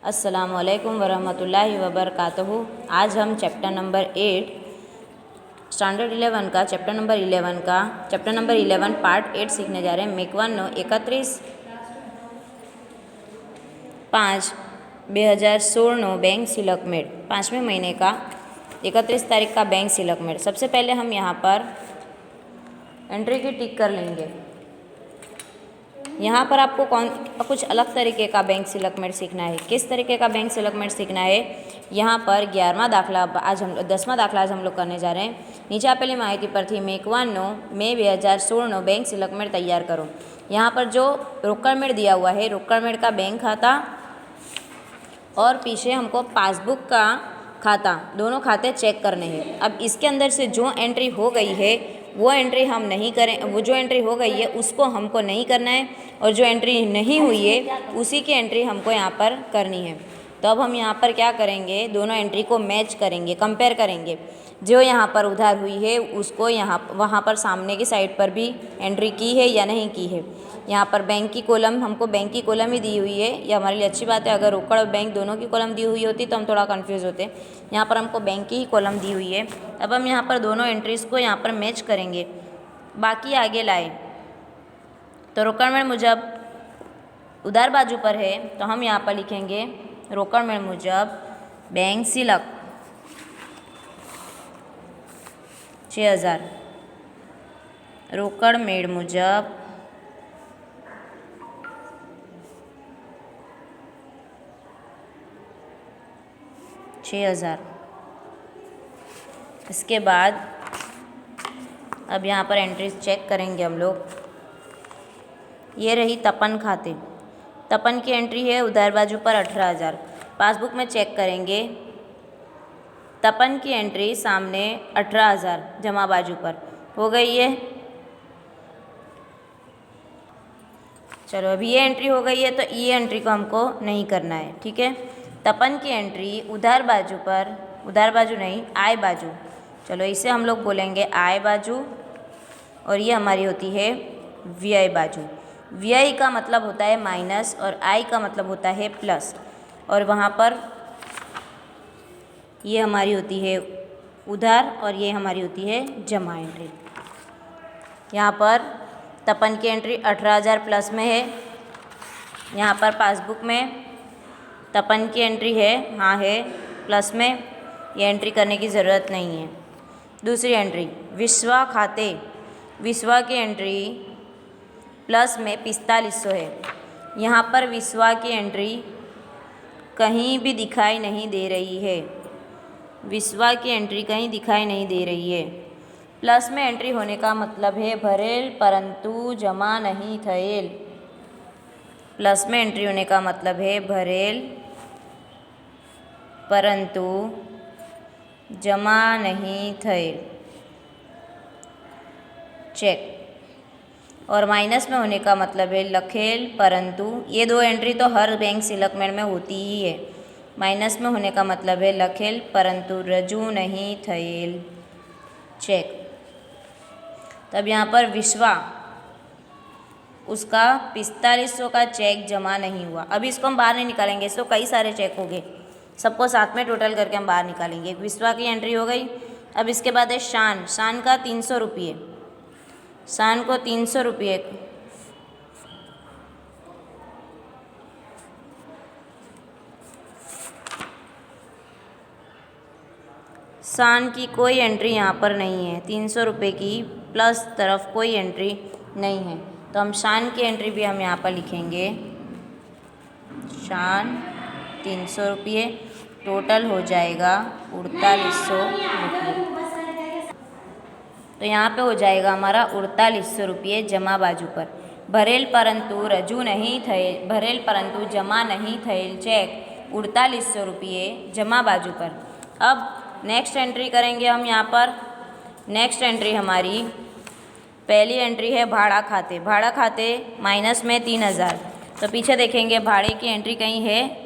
अस्सलामुअलैकुम वरहमतुल्लाहि वबरकातुहू। आज हम चैप्टर नंबर 8 स्टैंडर्ड 11 का चैप्टर नंबर 11 पार्ट 8 सीखने जा रहे हैं। मेक 1 नो 31/5/2016 बैंक सिलक मेड, 5वें महीने का 31 तारीख का बैंक सिलक मेड। सबसे पहले हम यहाँ पर एंट्री की टिक कर लेंगे। यहाँ पर आपको कुछ अलग तरीके का बैंक सिलकमेट सीखना है। किस तरीके का बैंक सिलकमेट सीखना है? यहाँ पर 11वां दाखला आज हम 10वां दाखला आज हम लोग करने जा रहे हैं। નીચે આપેલી માહિતી પરથી મેક 1 નો મે 2016 बैंक सिलकमेट तैयार करो। यहाँ पर जो रोकड़ मेड़ दिया हुआ है, रोकड़ मेड़ का बैंक खाता और पीछे हमको पासबुक का खाता, दोनों खाते चेक करने हैं। अब इसके अंदर से जो एंट्री हो गई है वो एंट्री हम नहीं करें, वो जो एंट्री हो गई है उसको हमको नहीं करना है, और जो एंट्री नहीं हुई है उसी की एंट्री हमको यहाँ पर करनी है। तो अब हम यहाँ पर क्या करेंगे, दोनों एंट्री को मैच करेंगे, कंपेयर करेंगे। जो यहाँ पर उधार हुई है उसको वहाँ पर सामने की साइड पर भी एंट्री की है या नहीं की है। यहाँ पर बैंक की कॉलम, हमको बैंक की कॉलम ही दी हुई है, ये हमारे लिए अच्छी बात है। अगर रोकड़ और बैंक दोनों की कॉलम दी हुई होती तो हम थोड़ा कंफ्यूज होते। यहाँ पर हमको बैंक की ही कॉलम दी हुई है। अब हम यहाँ पर दोनों एंट्रीज़ को यहाँ पर मैच करेंगे। बाकी आगे लाए तो रोकड़ मेड़ मुजब उधार बाजू पर है तो हम यहाँ पर लिखेंगे रोकड़ मेड़ मुजब बैंक सिलक 6000, रोकड़ मेड़ मुजब 6000। इसके बाद अब यहाँ पर एंट्रीज चेक करेंगे हम लोग। ये रही तपन खाते, तपन की एंट्री है उधार बाजू पर 18000। पासबुक में चेक करेंगे, तपन की एंट्री सामने 18000 जमा बाजू पर हो गई है। चलो अभी ये एंट्री हो गई है तो ये एंट्री को हमको नहीं करना है, ठीक है। तपन की एंट्री उधार बाजू पर, उधार बाजू नहीं आय बाजू, चलो इसे हम लोग बोलेंगे आय बाजू, और ये हमारी होती है व्यय बाजू। व्यय का मतलब होता है माइनस और आय का मतलब होता है प्लस, और वहाँ पर ये हमारी होती है उधार और ये हमारी होती है जमा एंट्री। यहाँ पर तपन की एंट्री 18000 प्लस में है। यहाँ पर पासबुक में तपन की एंट्री है, हाँ है प्लस में, ये एंट्री करने की ज़रूरत नहीं है। दूसरी एंट्री विश्वा खाते, विश्वा की एंट्री प्लस में 4500 है। यहाँ पर विश्वा की एंट्री कहीं भी दिखाई नहीं दे रही है, विश्वा की एंट्री कहीं दिखाई नहीं दे रही है। प्लस में एंट्री होने का मतलब है भरेल परंतु जमा नहीं थયેल। प्लस में एंट्री होने का मतलब है भरेल परंतु जमा नहीं थયેल, चेक। और माइनस में होने का मतलब है लखेल परंतु, ये दो एंट्री तो हर बैंक सिलकमेट में होती ही है। माइनस में होने का मतलब है लखेल परंतु रजू नहीं थયેल, चेक। तब यहाँ पर विश्वा, उसका 4500 का चेक जमा नहीं हुआ। अभी इसको हम बाहर नहीं निकालेंगे, इसको कई सारे चेक हो गए, सबको साथ में टोटल करके हम बाहर निकालेंगे। विश्वा की एंट्री हो गई। अब इसके बाद है शान, शान का 300 रुपये, शान को 300 रुपये, शान की कोई एंट्री यहाँ पर नहीं है, 300 रुपये की प्लस तरफ कोई एंट्री नहीं है, तो हम शान की एंट्री भी हम यहाँ पर लिखेंगे शान 300 रुपये, टोटल हो जाएगा 4800 रुपये। तो यहाँ पे हो जाएगा हमारा 4800 रुपये जमा बाजू पर। भरेल परंतु रजू नहीं थયેल, भरेल परंतु जमा नहीं थયેल चेक 4800 रुपये जमा बाजू पर। अब नेक्स्ट एंट्री करेंगे हम यहाँ पर। नेक्स्ट एंट्री हमारी पहली एंट्री है भाड़ा खाते, भाड़ा खाते माइनस में 3000। तो पीछे देखेंगे भाड़े की एंट्री कहीं है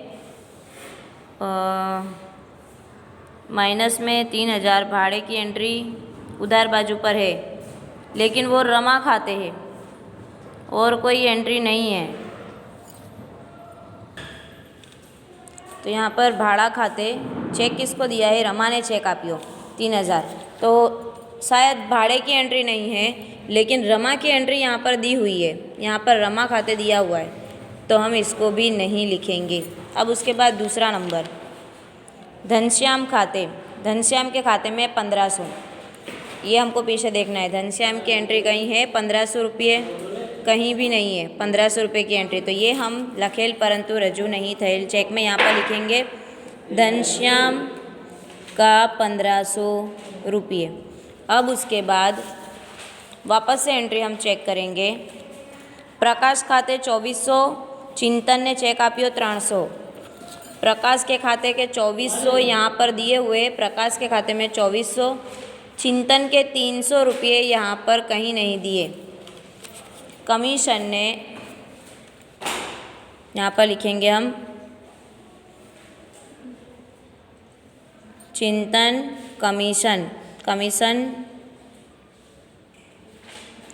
माइनस में 3000, भाड़े की एंट्री उधार बाजू पर है, लेकिन वो रमा खाते हैं और कोई एंट्री नहीं है। तो यहाँ पर भाड़ा खाते चेक किसको दिया है, रमा ने चेक आप्यो 3000। तो शायद भाड़े की एंट्री नहीं है, लेकिन रमा की एंट्री यहाँ पर दी हुई है, यहाँ पर रमा खाते दिया हुआ है, तो हम इसको भी नहीं लिखेंगे। अब उसके बाद दूसरा नंबर, घनश्याम खाते, घनश्याम के खाते में 1500, ये हमको पीछे देखना है। घनश्याम की एंट्री कहीं है 1500 रुपये, कहीं भी नहीं है 1500 रुपये की एंट्री, तो ये हम लखेल परंतु रजू नहीं थेल चेक में यहाँ पर लिखेंगे घनश्याम का 1500 रुपये। अब उसके बाद वापस से एंट्री हम चेक करेंगे। प्रकाश खाते 2400, चिंतन ने चेक आप्यो 300। प्रकाश के खाते के 2400 यहाँ पर दिए हुए, प्रकाश के खाते में 2400, चिंतन के 300 रुपये यहाँ पर कहीं नहीं दिए। कमीशन ने यहाँ पर लिखेंगे हम चिंतन कमीशन, कमीशन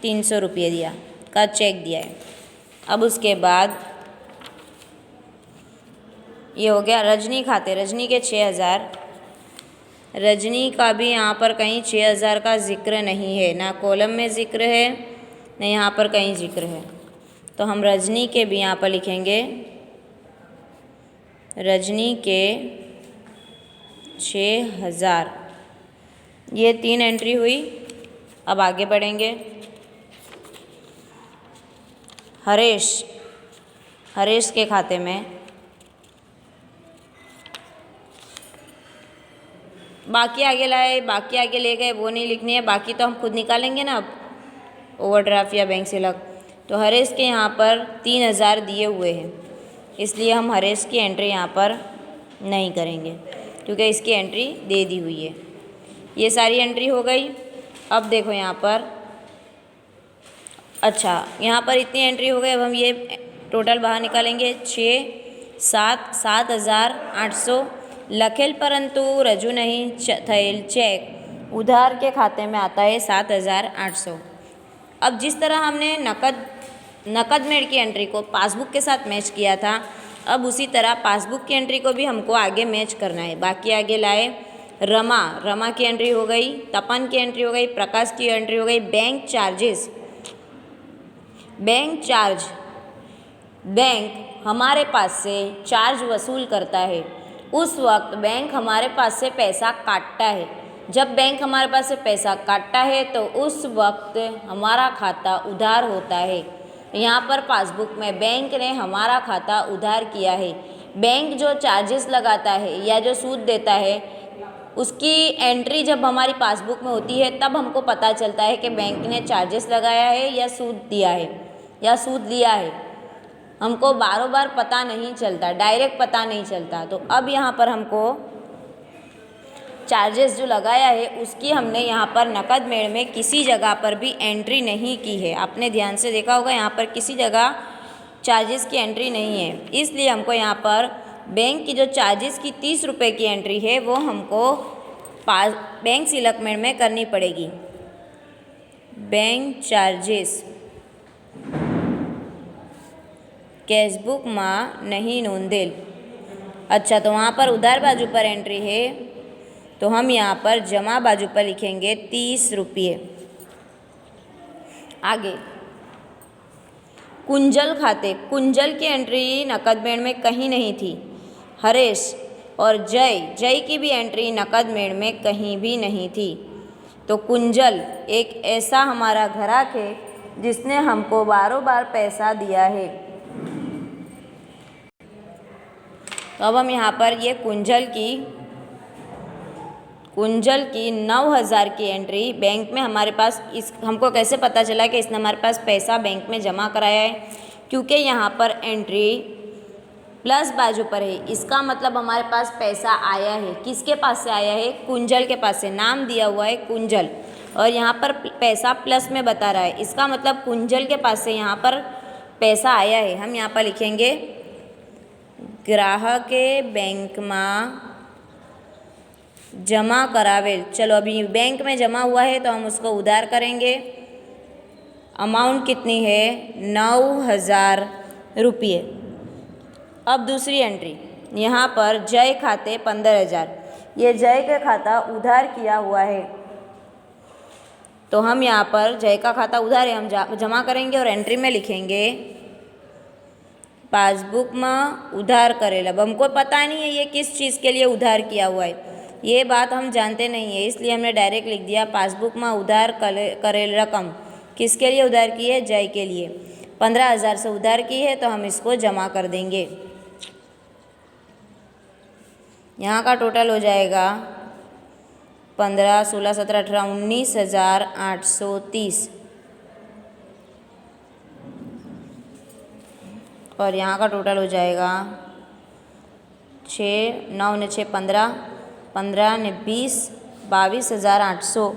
300 रुपये दिया का चेक दिया है। अब उसके बाद ये हो गया रजनी खाते, रजनी के 6000, रजनी का भी यहाँ पर कहीं 6000 का जिक्र नहीं है, ना कॉलम में जिक्र है ना यहाँ पर कहीं जिक्र है, तो हम रजनी के भी यहाँ पर लिखेंगे रजनी के 6000। ये 3 एंट्री हुई। अब आगे बढ़ेंगे। हरेश, हरेश के खाते में बाकी आगे लाए, बाकी आगे ले गए, वो नहीं लिखनी है, बाकी तो हम खुद निकालेंगे ना अब ओवरड्राफ्ट या बैंक से लग। तो हरेश के यहाँ पर 3000 दिए हुए हैं, इसलिए हम हरेश की एंट्री यहाँ पर नहीं करेंगे क्योंकि इसकी एंट्री दे दी हुई है। ये सारी एंट्री हो गई। अब देखो यहाँ पर, अच्छा यहाँ पर इतनी एंट्री हो गई। अब हम ये टोटल बाहर निकालेंगे, 6 7 7800 लखेल परंतु रजू नहीं थेल चेक उधार के खाते में आता है 7800। अब जिस तरह हमने नकद मेड़ की एंट्री को पासबुक के साथ मैच किया था, अब उसी तरह पासबुक की एंट्री को भी हमको आगे मैच करना है। बाकी आगे लाए, रमा की एंट्री हो गई, तपन की एंट्री हो गई, प्रकाश की एंट्री हो गई। Bank charges, bank charge, bank हमारे पास से चार्ज वसूल करता है, उस वक्त बैंक हमारे पास से पैसा काटता है। जब बैंक हमारे पास से पैसा काटता है तो उस वक्त हमारा खाता उधार होता है। यहाँ पर पासबुक में बैंक ने हमारा खाता उधार किया है। बैंक जो चार्जेस लगाता है या जो सूद देता है, उसकी एंट्री जब हमारी पासबुक में होती है तब हमको पता चलता है कि बैंक ने चार्जेस लगाया है या सूद दिया है या सूद लिया है। हमको बारों बार पता नहीं चलता, डायरेक्ट पता नहीं चलता। तो अब यहाँ पर हमको चार्जेस जो लगाया है उसकी हमने यहाँ पर नकद मेड़ में किसी जगह पर भी एंट्री नहीं की है। आपने ध्यान से देखा होगा यहाँ पर किसी जगह चार्जेस की एंट्री नहीं है, इसलिए हमको यहाँ पर बैंक की जो चार्जेस की 30 रुपये की एंट्री है वो हमको बैंक सिलक मेड़ में करनी पड़ेगी। बैंक चार्जेस कैशबुक में नहीं नोंधेल। अच्छा, तो वहाँ पर उधार बाजू पर एंट्री है, तो हम यहाँ पर जमा बाजू पर लिखेंगे 30 रुपये। आगे कुंजल खाते, कुंजल की एंट्री नकद मेड़ में कहीं नहीं थी। हरेश और जय की भी एंट्री नकद मेड़ में कहीं भी नहीं थी। तो कुंजल एक ऐसा हमारा ग्राहक है जिसने हमको बारों बार पैसा दिया है। तो अब हम यहाँ पर ये कुंजल की 9000 की एंट्री बैंक में हमारे पास, इस हमको कैसे पता चला कि इसने हमारे पास पैसा बैंक में जमा कराया है, क्योंकि यहाँ पर एंट्री प्लस बाजू पर है। इसका मतलब हमारे पास पैसा आया है। किसके पास से आया है? कुंजल के पास से। नाम दिया हुआ है कुंजल और यहाँ पर पैसा प्लस में बता रहा है, इसका मतलब कुंजल के पास से यहाँ पर पैसा आया है। हम यहाँ पर लिखेंगे ग्राहक बैंक में जमा करावेल। चलो अभी बैंक में जमा हुआ है तो हम उसको उधार करेंगे। अमाउंट कितनी है? 9000 रुपये। अब दूसरी एंट्री, यहाँ पर जय खाते 15,000, ये जय का खाता उधार किया हुआ है, तो हम यहाँ पर जय का खाता उधार है, हम जमा करेंगे और एंट्री में लिखेंगे पासबुक में उधार करेल। अब हमको पता नहीं है ये किस चीज़ के लिए उधार किया हुआ है, ये बात हम जानते नहीं है, इसलिए हमने डायरेक्ट लिख दिया पासबुक में उधार करेल रकम किसके लिए उधार की है, जय के लिए। 15,000 से उधार की है तो हम इसको जमा कर देंगे। यहाँ का टोटल हो जाएगा 15, 16, 17, 18, 19,830 और यहाँ का टोटल हो जाएगा 6, 9 ने 6 15, 15 ने 20, 22,800।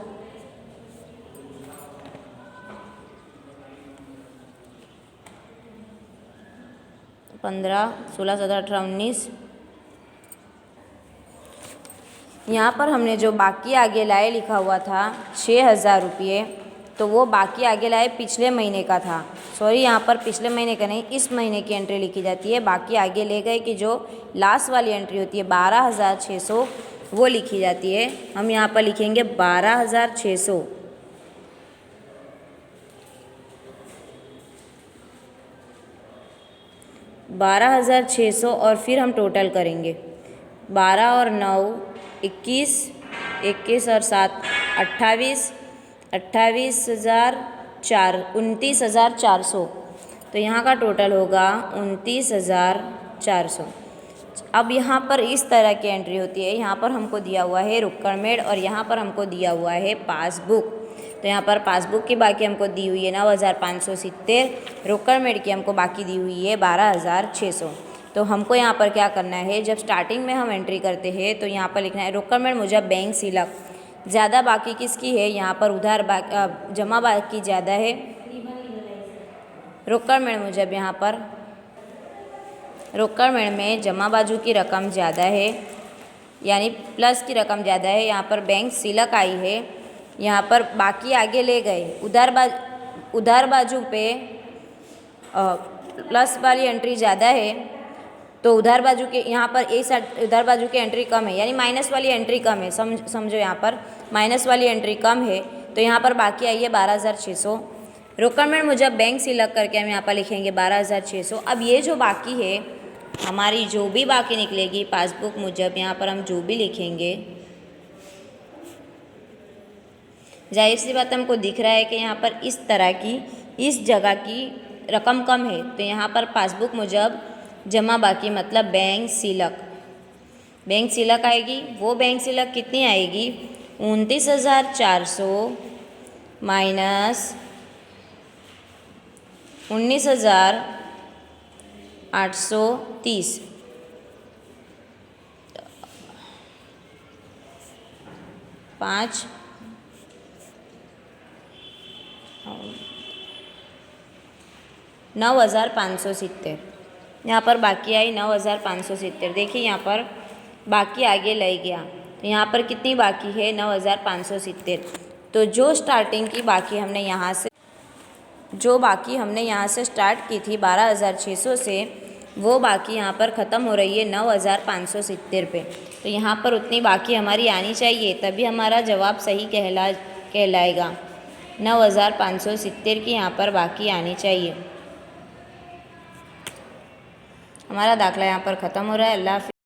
15, 16, 17, 18, 19। यहाँ पर हमने जो बाकी आगे लाए लिखा हुआ था 6,000 रुपये, तो वो बाकी आगे लाए पिछले महीने का था। सॉरी, यहाँ पर पिछले महीने का नहीं, इस महीने की एंट्री लिखी जाती है। बाकी आगे ले गए कि जो लास्ट वाली एंट्री होती है 12,600 वो लिखी जाती है। हम यहाँ पर लिखेंगे 12,600। और फिर हम टोटल करेंगे 12 और 9 21, 21 और 7 28, 29,400। तो यहाँ का टोटल होगा 29,400। अब यहाँ पर इस तरह की एंट्री होती है। यहाँ पर हमको दिया हुआ है रुक्कड़मेड़ और यहाँ पर हमको दिया हुआ है पासबुक। तो यहाँ पर पासबुक की बाकी हमको दी हुई है 9,570, रुक्कड़मेड़ की हमको बाकी दी हुई है 12,600। तो हमको यहाँ पर क्या करना है, जब स्टार्टिंग में हम एंट्री करते हैं तो यहाँ पर लिखना है रुक्कड़मेड़ मुजब बैंक सिलक। ज़्यादा बाकी किसकी है, यहाँ पर उधार जमा बाकी ज़्यादा है, रुक्कड़मेड़ मुजब यहाँ पर रुक्कड़मेड़ में जमा बाजू की रकम ज़्यादा है, यानी प्लस की रकम ज़्यादा है। यहाँ पर बैंक सिलक आई है, यहाँ पर बाकी आगे ले गए, उधार बाजू पे प्लस वाली एंट्री ज़्यादा है, तो उधार बाजू के यहाँ पर एक साइड उधार बाजू की एंट्री कम है, यानी माइनस वाली एंट्री कम है। समझो यहाँ पर माइनस वाली एंट्री कम है, तो यहाँ पर बाकी आई है 12,600। रुक्कड़मेड़ मुजब बैंक सिलक करके हम यहाँ पर लिखेंगे 12,600। अब ये जो बाकी है हमारी, जो भी बाकी निकलेगी पासबुक मुजब, यहाँ पर हम जो भी लिखेंगे, जाहिर सी बात हमको दिख रहा है कि यहाँ पर इस तरह की इस जगह की रकम कम है, तो यहाँ पर पासबुक मुजब जमा बाकी मतलब बैंक सिलक आएगी। वो बैंक सिलक कितनी आएगी, 29,400 माइनस 19,830। पाँच 9,570। यहाँ पर बाकी आई 9,570। देखिए यहाँ पर बाकी आगे ले गया, तो यहाँ पर कितनी बाकी है 9,570। तो जो स्टार्टिंग की बाकी हमने यहाँ से स्टार्ट की थी 12,600 से, वो बाकी यहाँ पर ख़त्म हो रही है 9,570 पे। तो यहाँ पर उतनी बाकी हमारी आनी चाहिए, तभी हमारा जवाब सही कहलाएगा। 9,570 की यहाँ पर बाकी आनी चाहिए। हमारा दाखला यहाँ पर ख़त्म हो रहा है। अल्लाह हाफ़िज़।